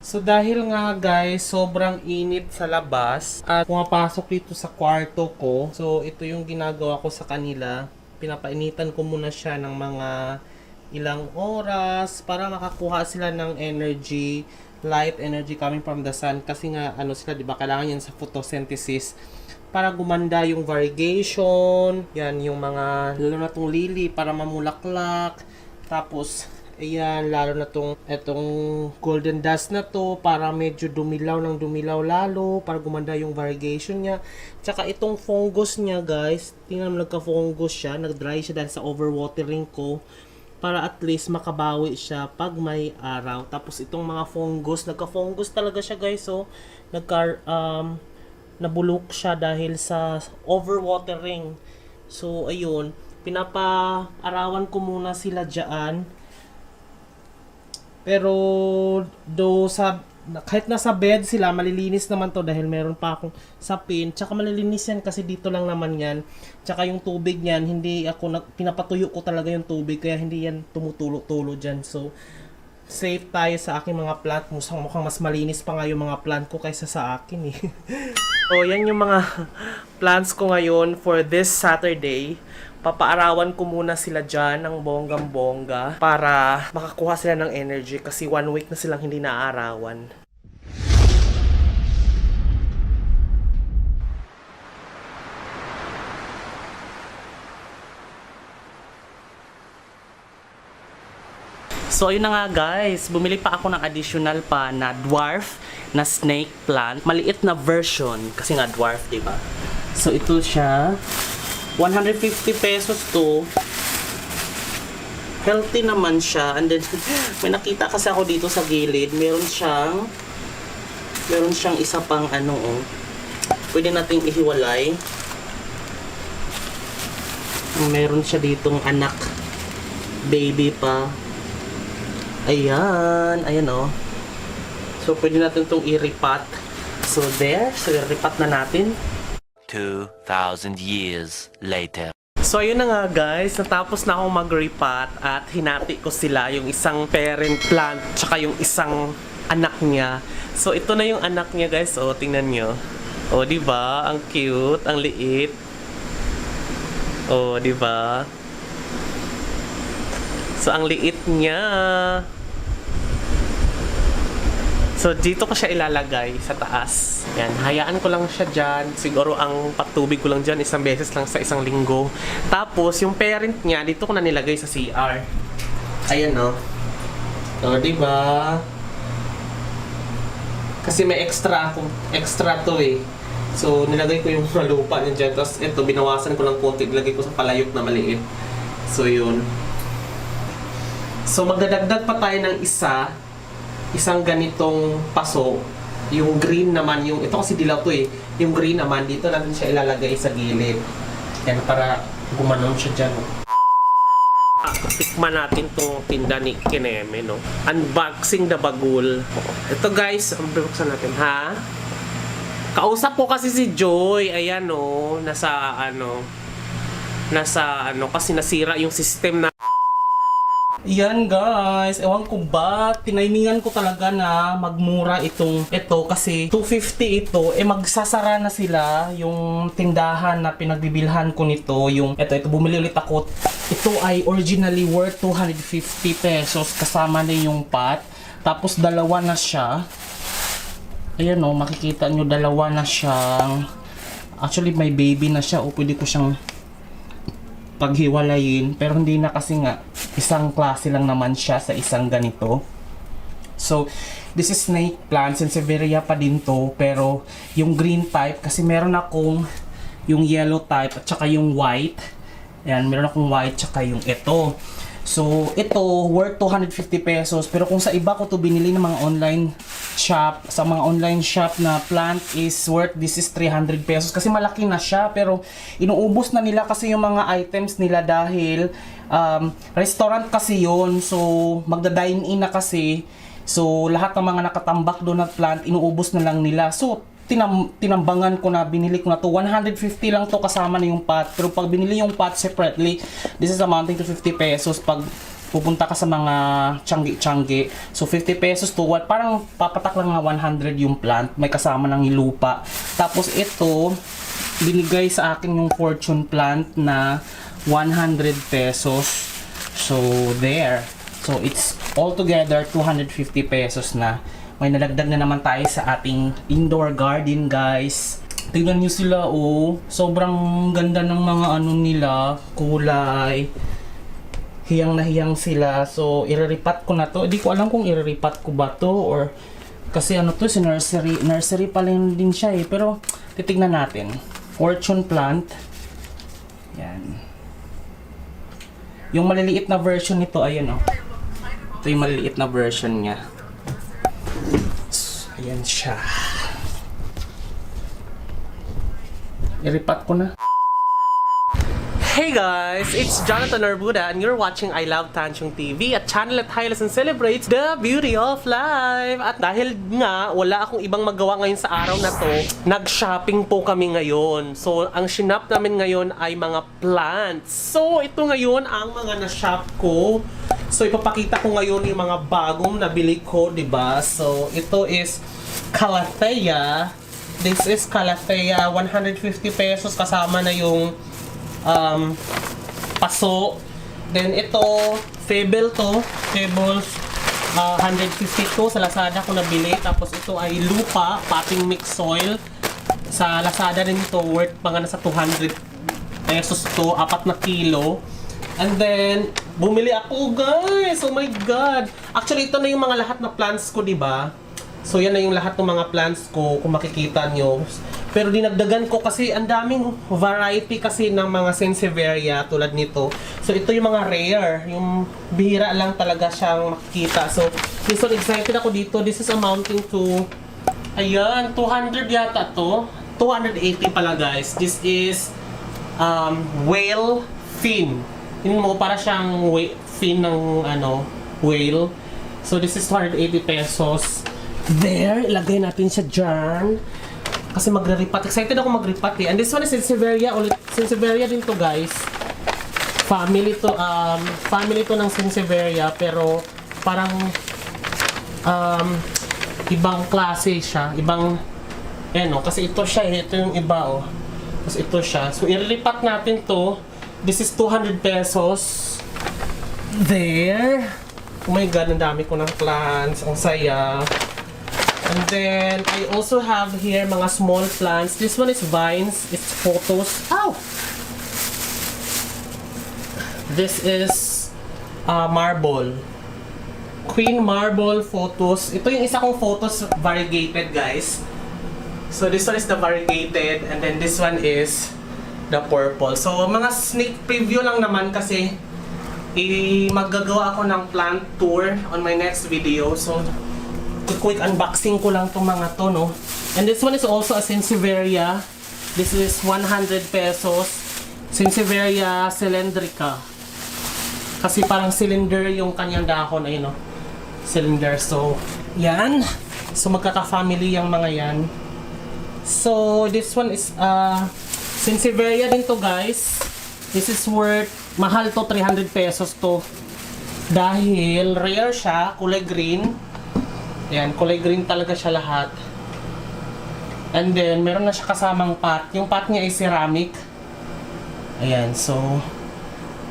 So dahil nga guys, sobrang init sa labas at pumapasok dito sa kwarto ko. So ito yung ginagawa ko sa kanila. Pinapainitan ko muna siya ng mga ilang oras para makakuha sila ng energy, light energy coming from the sun. Kasi nga ano sila, 'di ba? Kailangan yan sa photosynthesis para gumanda yung variegation. Yan yung mga lalo na tong lily para mamulaklak. Tapos ayan, lalo na etong golden dust na to para medyo dumilaw ng dumilaw lalo para gumanda yung variegation niya. Tsaka itong fungus niya guys, tingnan mo nagka-fungus siya, nag-dry siya dahil sa overwatering ko para at least makabawi siya pag may araw. Tapos itong mga fungus, nagka-fungus talaga siya guys, so nabulok siya dahil sa overwatering. So ayun, pinapa-arawan ko muna sila diyan. Pero kahit nasa bed sila, malilinis naman to dahil meron pa akong sapin. Tsaka malilinis yan kasi dito lang naman yan. Tsaka yung tubig niyan, hindi ako pinapatuyo ko talaga yung tubig kaya hindi yan tumutulo-tulo dyan. So safe tayo sa aking mga plant. Mukhang mas malinis pa nga yung mga plant ko kaysa sa akin eh. So yan yung mga plants ko ngayon for this Saturday. Papaarawan ko muna sila dyan ng bonggang-bongga para makakuha sila ng energy kasi 1 week na silang hindi naaarawan. So ayun na nga guys, bumili pa ako ng additional pa na dwarf na snake plant. Maliit na version kasi nga dwarf, diba? So ito siya. 150 pesos to. Healthy naman siya. And then, may nakita kasi ako dito sa gilid. Meron siyang isa pang ano, oh. Pwede nating ihiwalay. Meron siya ditong anak. Baby pa. Ayan. Ayan, oh. So, pwede natin itong i-repat. So, there. So, i-repat na natin. 2,000 years later. So ayun na nga guys, natapos na akong mag-repat at hinati ko sila, yung isang parent plant tsaka yung isang anak niya. So ito na yung anak niya guys, oh tingnan nyo. Oh di ba? Ang cute, ang liit. Oh di ba? So ang liit niya. So, dito ko siya ilalagay sa taas. Yan, hayaan ko lang siya dyan. Siguro ang patubig ko lang dyan, isang beses lang sa isang linggo. Tapos, yung parent niya, dito ko na nilagay sa CR. Ayan, no? So, diba? Kasi may extra to eh. So, nilagay ko yung lupa niya dyan. Tapos, ito, binawasan ko lang konti. Nilagay ko sa palayok na maliit. So, yun. So, magdadagdag pa tayo ng isang ganitong paso, yung green naman, ito kasi dilaw to eh, yung green naman, dito natin siya ilalagay sa gilid. Yan, para gumanon siya dyan. Tikman natin tong tinda ni Kineme, no? Unboxing the bagul. Ito guys, unboxing natin, ha? Kausap ko kasi si Joy, ayan no, nasa kasi nasira yung system na. Yan guys, ewan ko ba, tinaimingan ko talaga na magmura ito kasi 250 ito, magsasara na sila yung tindahan na pinagbibilhan ko nito, ito bumili ulit ako. Ito ay originally worth 250 pesos kasama na yung pot, tapos dalawa na siya. Ayan o, makikita nyo dalawa na siyang, actually may baby na siya o pwede ko siyang paghiwalayin, pero hindi na kasi nga isang klase lang naman siya sa isang ganito. So this is snake plant, Sansevieria pa din to, pero yung green type kasi meron akong yung yellow type at saka yung white. Ayan, meron akong white tsaka yung ito. So ito worth 250 pesos, pero kung sa iba ko to binili ng mga online shop, sa mga online shop na plant is worth, this is 300 pesos kasi malaki na siya, pero inuubos na nila kasi yung mga items nila dahil restaurant kasi yun, so magda-dine in na kasi, so lahat ng mga nakatambak doon na plant inuubos na lang nila. So tinambangan ko na, binili ko na to, 150 lang to kasama na yung pot, pero pag binili yung pot separately, this is amounting to 50 pesos. Pag pupunta ka sa mga tiyanggi-tiyanggi. So 50 pesos to what? Parang papatak lang na 100 yung plant. May kasama ng lupa. Tapos ito, binigay sa akin yung fortune plant na 100 pesos. So there. So it's altogether 250 pesos na. May nalagdag na naman tayo sa ating indoor garden, guys. Tingnan nyo sila, oh. Sobrang ganda ng mga ano nila, kulay. Hiyang na hiyang sila. So, ireripat ko na to. Hindi ko alam kung ireripat ko ba to or kasi ano to, si nursery. Nursery pa rin din siya eh. Pero, titignan natin. Fortune plant. Yan. Yung maliliit na version nito, ayan oh. Ito yung maliliit na version niya. Ayan siya. Iripat ko na. Hey guys! It's Jonathan Arbuda and you're watching I Love Tanchong TV, a channel that highlights and celebrates the beauty of life. At dahil nga wala akong ibang magawa ngayon sa araw na to, nag-shopping po kami ngayon. So, ang shinap namin ngayon ay mga plants. So, ito ngayon ang mga na-shop ko. So, ipapakita ko ngayon yung mga bagong nabili ko, diba? So, ito is Calathea. This is Calathea, 150 pesos kasama na yung paso. Then ito, Fable to. Fables, 152 sa Lazada ko nabili. Tapos ito ay lupa, potting mix soil. Sa Lazada din ito, worth mga nasa 200 pesos to, 4 na kilo. And then, bumili ako guys! Oh my God! Actually, ito na yung mga lahat na plants ko, diba? So, yan na yung lahat ng mga plants ko, kung makikita nyo. Pero dinagdagan ko kasi ang daming variety kasi ng mga Sansevieria tulad nito. So, ito yung mga rare. Yung bihira lang talaga siyang makikita. So, this one, excited ako dito. This is amounting to, ayan, 200 yata to. 280 pala guys. This is whale fin. Tingnan mo, para siyang fin ng whale. So, this is 280 pesos. There, ilagay natin siya dyan. Kasi magre-repat. Excited ako mag-repat eh. And this one is Sansevieria ulit. Sansevieria din to guys. Family to ng Sansevieria. Pero parang ibang klase siya. Ibang, kasi ito siya eh. Ito yung iba oh. Kasi ito siya. So, i-repat natin to. This is 200 pesos. There. Oh my God, ang dami ko ng plants. Ang saya. And then, I also have here mga small plants. This one is vines. It's photos. Ow! This is marble. Queen marble photos. Ito yung isa kong photos variegated, guys. So, this one is the variegated. And then, this one is the purple. So, mga sneak preview lang naman kasi maggagawa ako ng plant tour on my next video. So, quick unboxing ko lang itong mga to, no? And this one is also a Sansevieria. This is 100 pesos. Sansevieria cylindrica. Kasi parang cylinder yung kanyang dahon, ayun, no? Cylinder. So, yan. So, magkaka-family yung mga yan. So, this one is Sansevieria din to, guys. This is worth, mahal to, 300 pesos to. Dahil rare siya, kulay green. Ayan, kulay green talaga siya lahat. And then, meron na siya kasamang pot. Yung pot niya ay ceramic. Ayan, so,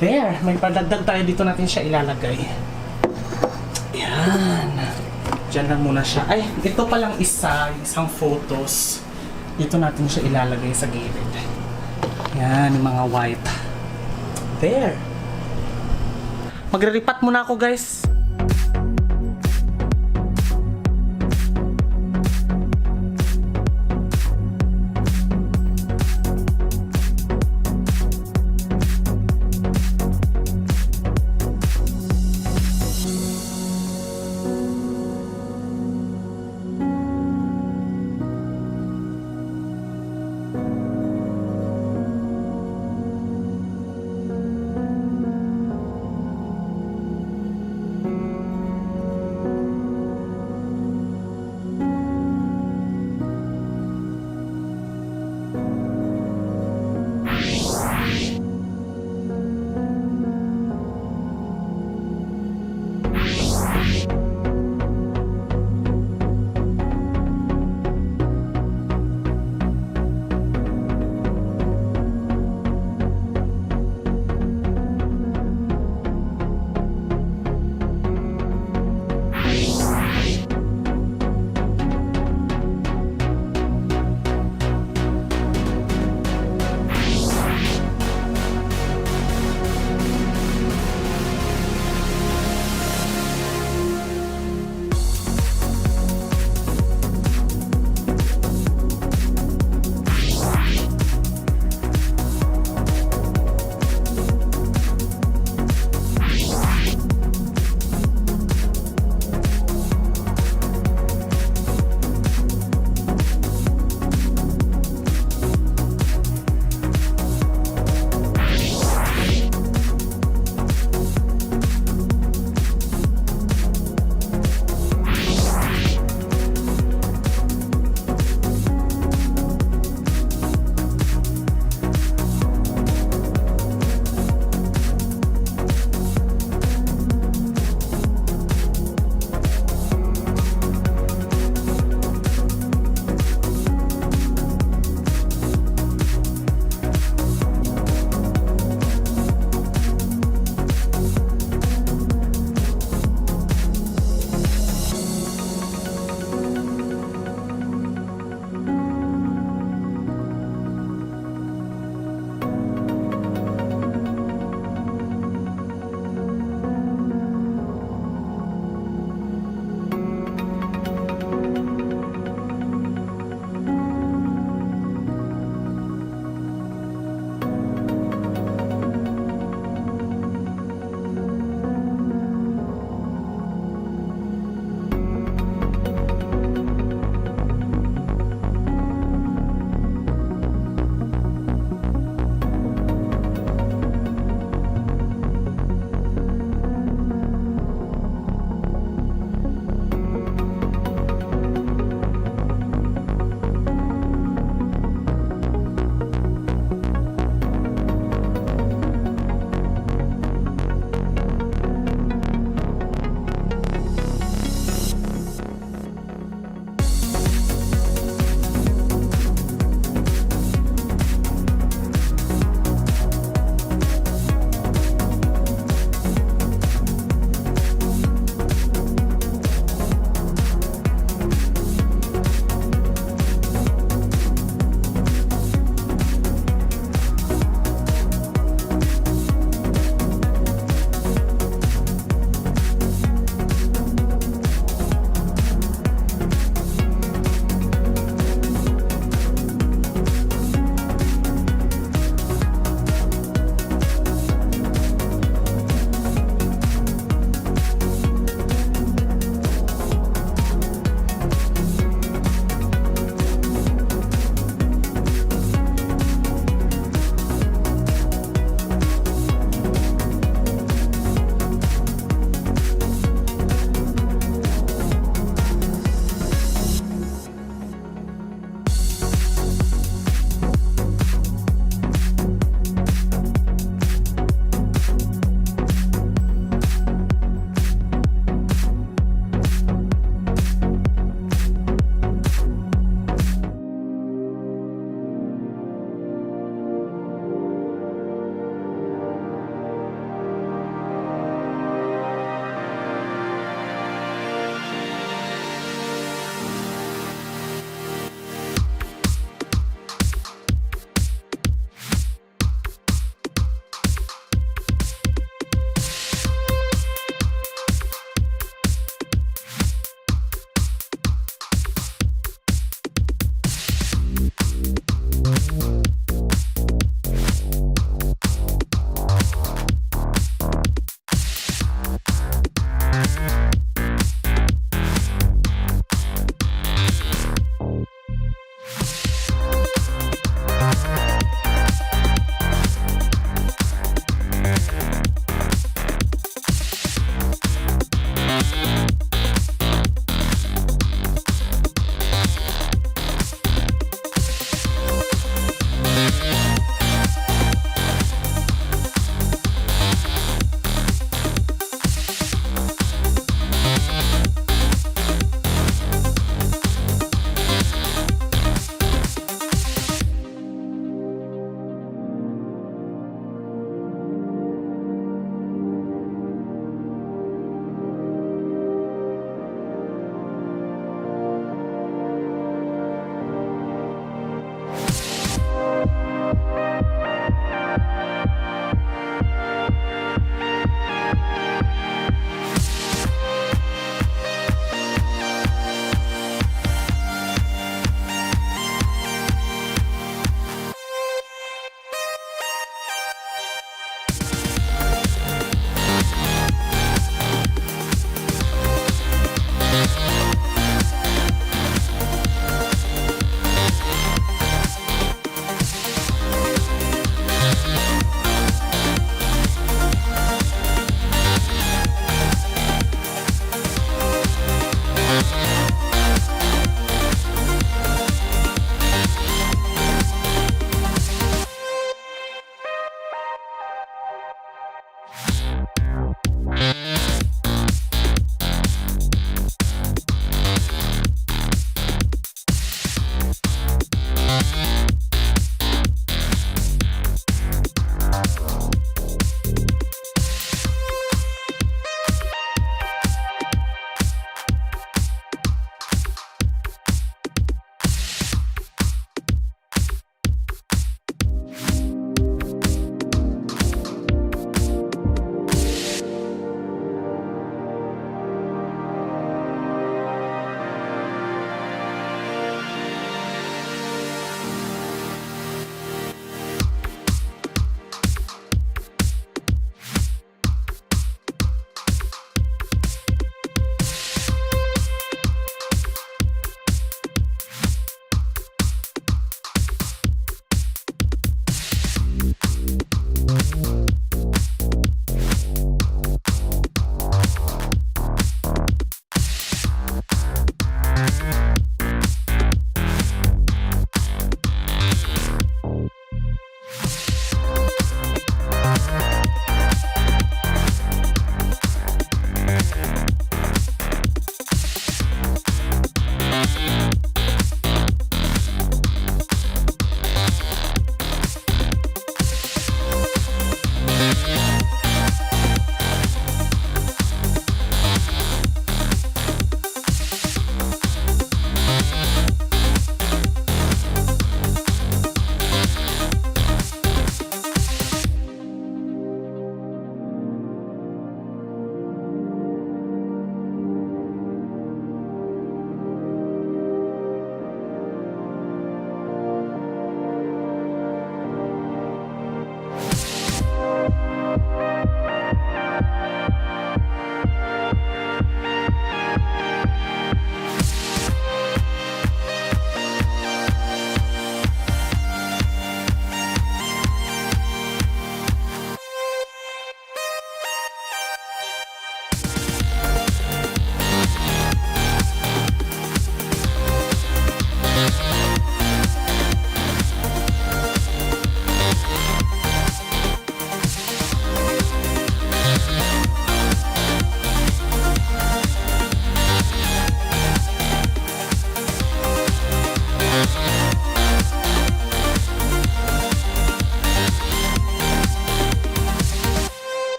there. May padagdag tayo dito natin siya ilalagay. Ayan. Diyan lang muna siya. Ay, ito palang isang photos. Dito natin siya ilalagay sa gilid. Ayan, yung mga white. There. Magre-repat muna ako, guys.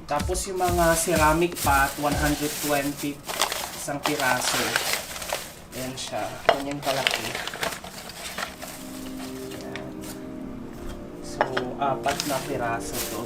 Tapos yung mga ceramic pot, 120 isang piraso. Ayan siya. Ganyan kalaki. Ayan. So, 4 na piraso to.